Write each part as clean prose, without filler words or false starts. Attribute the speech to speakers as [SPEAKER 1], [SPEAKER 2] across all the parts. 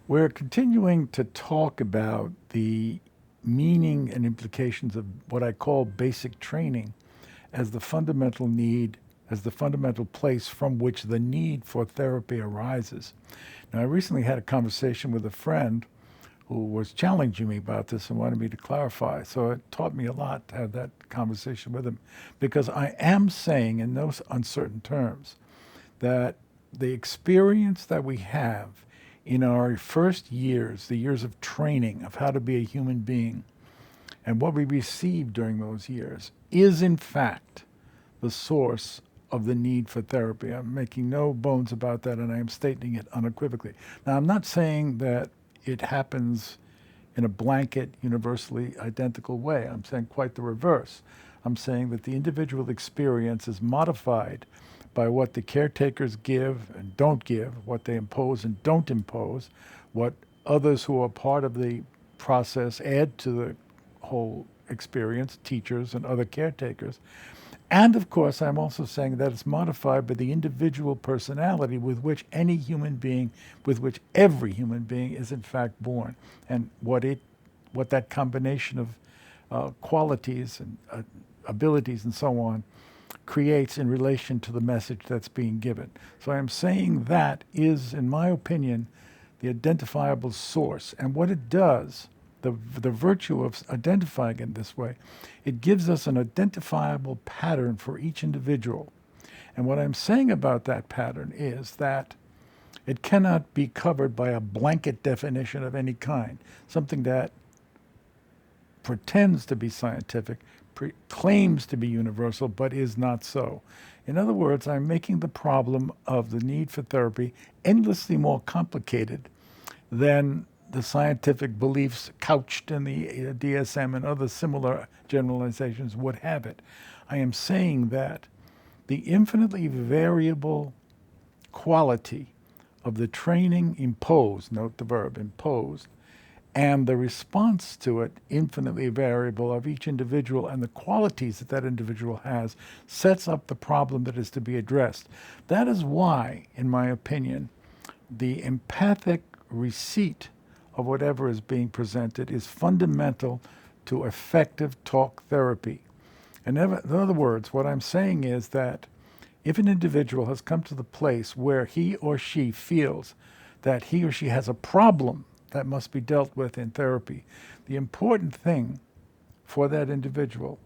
[SPEAKER 1] We're continuing to talk about the meaning and implications of what I call basic training as the fundamental need, as the fundamental place from which the need for therapy arises. Now, I recently had a conversation with a friend who was challenging me about this and wanted me to clarify. So it taught me a lot to have that conversation with him because I am saying in no uncertain terms that the experience that we have in our first years, the years of training of how to be a human being, and what we receive during those years, is in fact the source of the need for therapy. I'm making no bones about that, and I am stating it unequivocally. Now, I'm not saying that it happens in a blanket, universally identical way. I'm saying quite the reverse. I'm saying that the individual experience is modified by what the caretakers give and don't give, what they impose and don't impose, what others who are part of the process add to the whole experience, teachers and other caretakers. And of course, I'm also saying that it's modified by the individual personality with which any human being, with which every human being is in fact born, and what that combination of qualities and abilities and so on creates in relation to the message that's being given. So I'm saying that is, in my opinion, the identifiable source. And what it does, the virtue of identifying in this way, it gives us an identifiable pattern for each individual. And what I'm saying about that pattern is that it cannot be covered by a blanket definition of any kind, something that pretends to be scientific, claims to be universal, but is not so. In other words, I'm making the problem of the need for therapy endlessly more complicated than the scientific beliefs couched in the DSM and other similar generalizations would have it. I am saying that the infinitely variable quality of the training imposed, note the verb imposed, and the response to it, infinitely variable of each individual and the qualities that that individual has, sets up the problem that is to be addressed. That is why, in my opinion, the empathic receipt of whatever is being presented is fundamental to effective talk therapy. In other words, what I'm saying is that if an individual has come to the place where he or she feels that he or she has a problem that must be dealt with in therapy, the important thing for that individual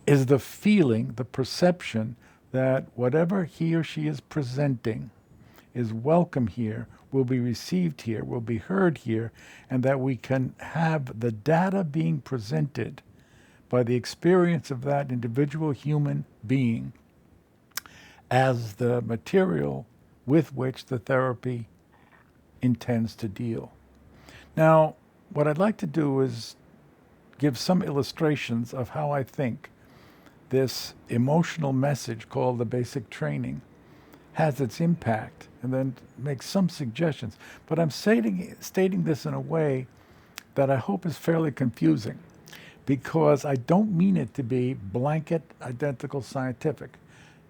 [SPEAKER 1] is the feeling, the perception that whatever he or she is presenting is welcome here, will be received here, will be heard here, and that we can have the data being presented by the experience of that individual human being as the material with which the therapy intends to deal. Now, what I'd like to do is give some illustrations of how I think this emotional message called the basic training has its impact, and then make some suggestions. But I'm stating this in a way that I hope is fairly confusing because I don't mean it to be blanket, identical scientific.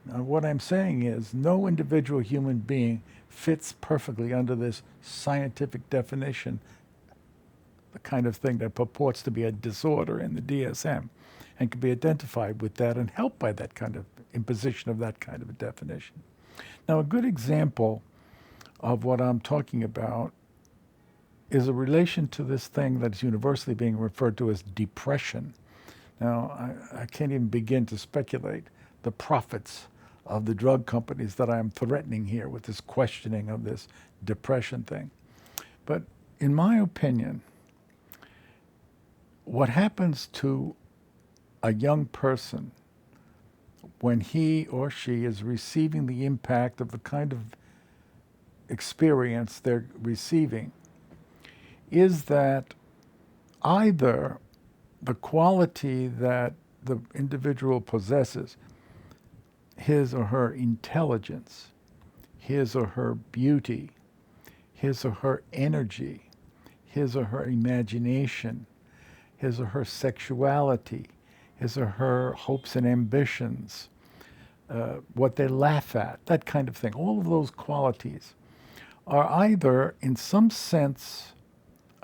[SPEAKER 1] Now, what I'm saying is no individual human being fits perfectly under this scientific definition, the kind of thing that purports to be a disorder in the DSM, and can be identified with that and helped by that kind of imposition of that kind of a definition. Now, a good example of what I'm talking about is a relation to this thing that is universally being referred to as depression. Now, I can't even begin to speculate the profits of the drug companies that I'm threatening here with this questioning of this depression thing. But in my opinion, what happens to a young person when he or she is receiving the impact of the kind of experience they're receiving is that either the quality that the individual possesses, his or her intelligence, his or her beauty, his or her energy, his or her imagination, his or her sexuality, his or her hopes and ambitions, what they laugh at, that kind of thing. All of those qualities are either, in some sense,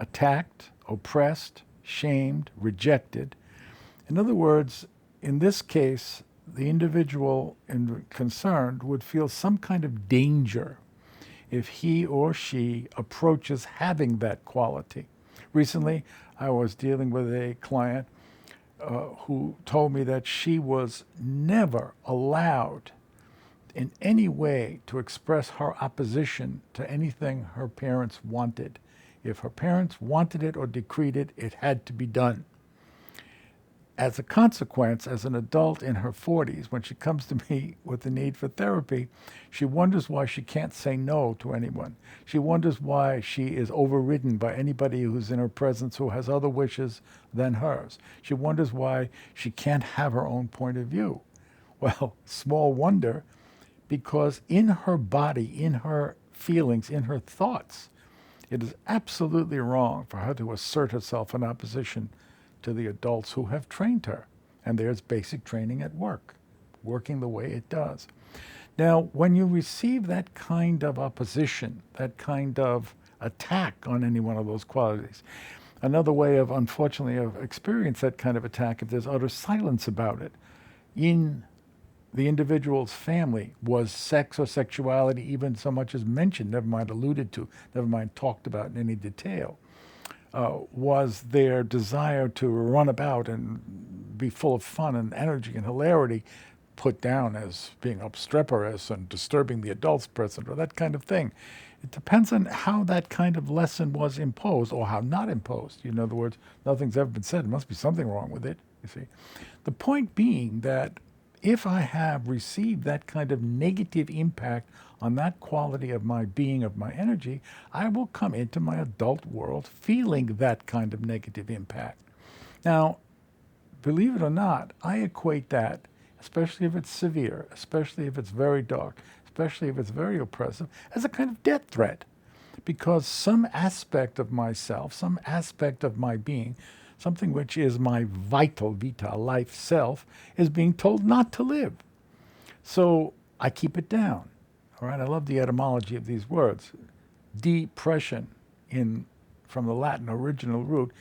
[SPEAKER 1] attacked, oppressed, shamed, rejected. In other words, in this case, the individual concerned would feel some kind of danger if he or she approaches having that quality. Recently, I was dealing with a client who told me that she was never allowed in any way to express her opposition to anything her parents wanted. If her parents wanted it or decreed it, it had to be done. As a consequence, as an adult in her 40s, when she comes to me with the need for therapy, she wonders why she can't say no to anyone. She wonders why she is overridden by anybody who's in her presence who has other wishes than hers. She wonders why she can't have her own point of view. Well, small wonder, because in her body, in her feelings, in her thoughts, it is absolutely wrong for her to assert herself in opposition to the adults who have trained her. And there's basic training at work, working the way it does. Now, when you receive that kind of opposition, that kind of attack on any one of those qualities, another way of, unfortunately, of experience that kind of attack, if there's utter silence about it, in the individual's family, was sex or sexuality even so much as mentioned, never mind alluded to, never mind talked about in any detail, was their desire to run about and be full of fun and energy and hilarity put down as being obstreperous and disturbing the adults present or that kind of thing. It depends on how that kind of lesson was imposed or how not imposed. In other words, nothing's ever been said. There must be something wrong with it, you see. The point being that if I have received that kind of negative impact on that quality of my being, of my energy, I will come into my adult world feeling that kind of negative impact. Now, believe it or not, I equate that, especially if it's severe, especially if it's very dark, especially if it's very oppressive, as a kind of death threat. Because some aspect of myself, some aspect of my being, something which is my vital, vita, life self, is being told not to live. So I keep it down. All right, I love the etymology of these words. Depression, from the Latin original root,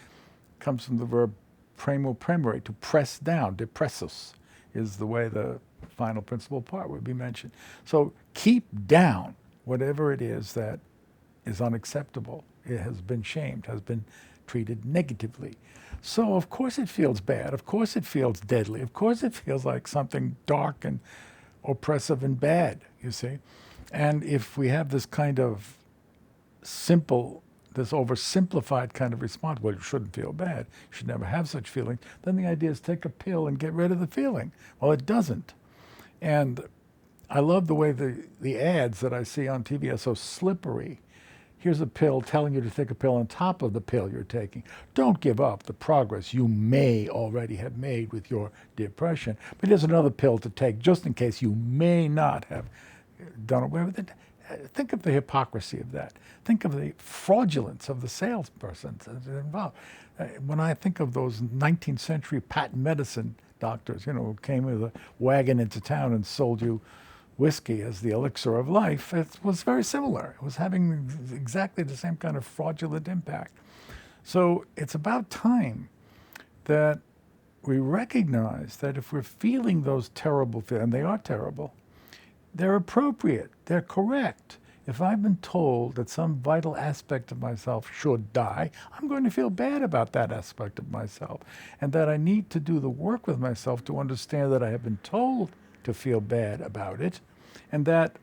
[SPEAKER 1] comes from the verb premo premere, to press down. Depressus is the way the final principal part would be mentioned. So keep down whatever it is that is unacceptable. It has been shamed, has been treated negatively. So of course it feels bad. Of course it feels deadly. Of course it feels like something dark and oppressive and bad, you see. And if we have this kind of simple, this oversimplified kind of response, well, you shouldn't feel bad, you should never have such feelings, then the idea is take a pill and get rid of the feeling. Well, it doesn't. And I love the way the ads that I see on TV are so slippery. Here's a pill telling you to take a pill on top of the pill you're taking. Don't give up the progress you may already have made with your depression, but here's another pill to take just in case you may not have done away with it. Think of the hypocrisy of that. Think of the fraudulence of the salesperson involved. When I think of those 19th century patent medicine doctors, who came with a wagon into town and sold you whiskey as the elixir of life, it was very similar. It was having exactly the same kind of fraudulent impact. So it's about time that we recognize that if we're feeling those terrible feelings, and they are terrible, they're appropriate, they're correct. If I've been told that some vital aspect of myself should die, I'm going to feel bad about that aspect of myself, and that I need to do the work with myself to understand that I have been told to feel bad about it, and that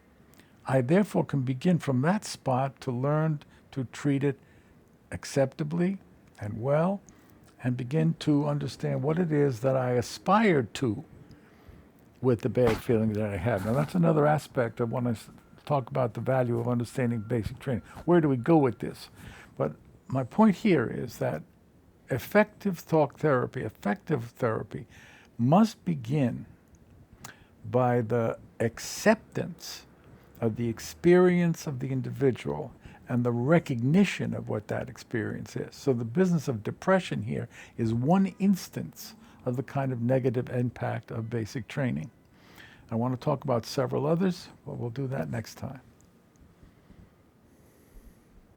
[SPEAKER 1] I therefore can begin from that spot to learn to treat it acceptably and well, and begin to understand what it is that I aspired to with the bad feeling that I have. Now, that's another aspect of when I talk about the value of understanding basic training. Where do we go with this? But my point here is that effective therapy must begin by the acceptance of the experience of the individual and the recognition of what that experience is. So the business of depression here is one instance of the kind of negative impact of basic training. I want to talk about several others, but we'll do that next time.